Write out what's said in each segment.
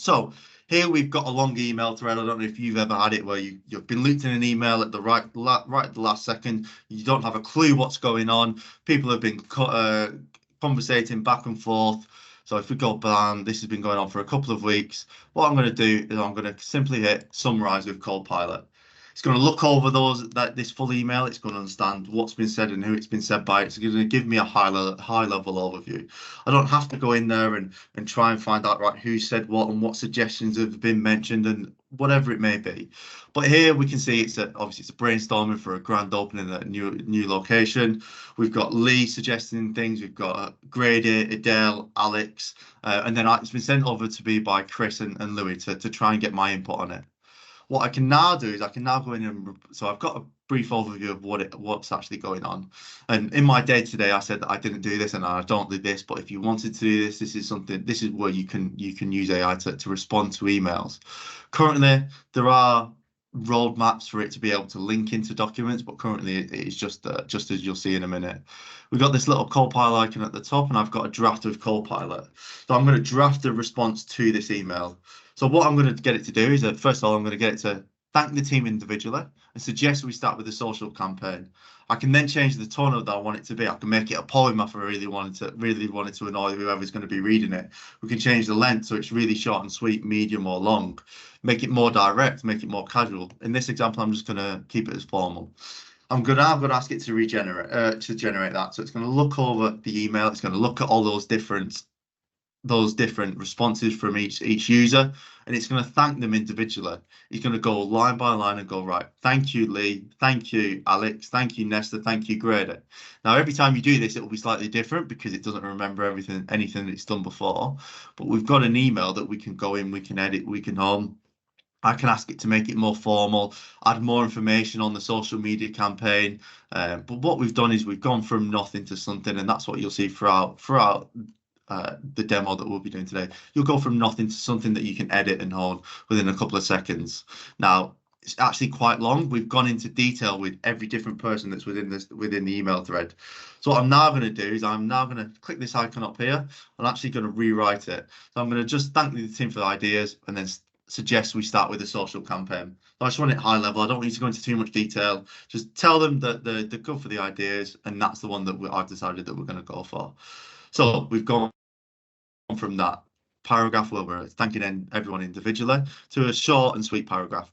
So here we've got a long email thread. I don't know if you've ever had it where you've been looped in an email at the right at the last second. You don't have a clue what's going on. People have been conversating back and forth. So if we go bam, this has been going on for a couple of weeks. What I'm going to do is I'm going to simply hit summarize with Copilot. It's going to look over this full email. It's going to understand what's been said and who it's been said by. It's going to give me a high level overview. I don't have to go in there and try and find out right who said what and what suggestions have been mentioned and whatever it may be. But here we can see obviously it's a brainstorming for a grand opening at a new location. We've got Lee suggesting things. We've got Grady, Adele, Alex, and then it's been sent over to me by Chris and Louis to try and get my input on it. What I can now do is I can now go in and so I've got a brief overview of what's actually going on. And in my day today, I said that I didn't do this and I don't do this. But if you wanted to do this, this is where you can use AI to respond to emails. Currently, there are roadmaps for it to be able to link into documents, but currently it's just as you'll see in a minute. We've got this little Copilot icon at the top, and I've got a draft of Copilot. So I'm going to draft a response to this email. So what I'm going to get it to do is first of all, I'm going to get it to thank the team individually and suggest we start with a social campaign. I can then change the tone of that I want it to be. I can make it a poem if I really wanted to annoy whoever's going to be reading it. We can change the length so it's really short and sweet, medium or long. Make it more direct, make it more casual. In this example, I'm just going to keep it as formal. I'm going to ask it to generate that. So it's going to look over the email. It's going to look at all those different responses from each user, and it's going to thank them individually. It's going to go line by line and go, right, thank you, Lee, thank you, Alex, thank you, Nesta, thank you, Grady. Now, every time you do this, it will be slightly different because it doesn't remember anything it's done before. But we've got an email that we can go in, we can edit, we can I can ask it to make it more formal, add more information on the social media campaign. But what we've done is we've gone from nothing to something, and that's what you'll see throughout the demo that we'll be doing today. You'll go from nothing to something that you can edit and hone within a couple of seconds. Now, it's actually quite long. We've gone into detail with every different person that's within the email thread. So what I'm now going to do is I'm now going to click this icon up here. I'm actually going to rewrite it. So I'm going to just thank the team for the ideas and then suggest we start with a social campaign. So I just want it high level. I don't want you to go into too much detail. Just tell them that they're good for the ideas, and that's the one that I've decided that we're going to go for. So we've gone from that paragraph where we're thanking everyone individually to a short and sweet paragraph.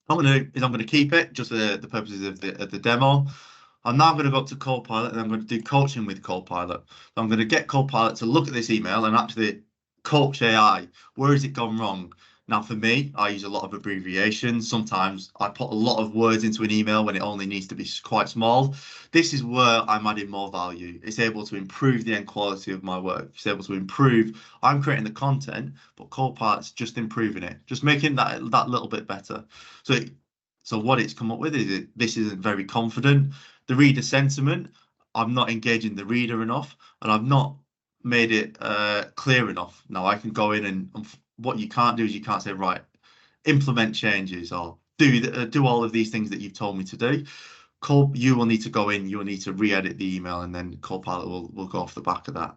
What I'm going to do is I'm going to keep it just for the purposes of the demo. I'm now going to go up to Copilot and I'm going to do coaching with Copilot. So I'm going to get Copilot to look at this email and actually coach AI. Where has it gone wrong? Now, for me, I use a lot of abbreviations. Sometimes I put a lot of words into an email when it only needs to be quite small. This is where I'm adding more value. It's able to improve the end quality of my work. It's able to improve. I'm creating the content, but Copilot's just improving it, just making that little bit better. So what it's come up with is this isn't very confident. The reader sentiment, I'm not engaging the reader enough, and I've not made it clear enough. Now I can go in and what you can't do is you can't say, right, implement changes or do all of these things that you've told me to do. You will need to go in, you will need to re-edit the email, and then Copilot will go off the back of that.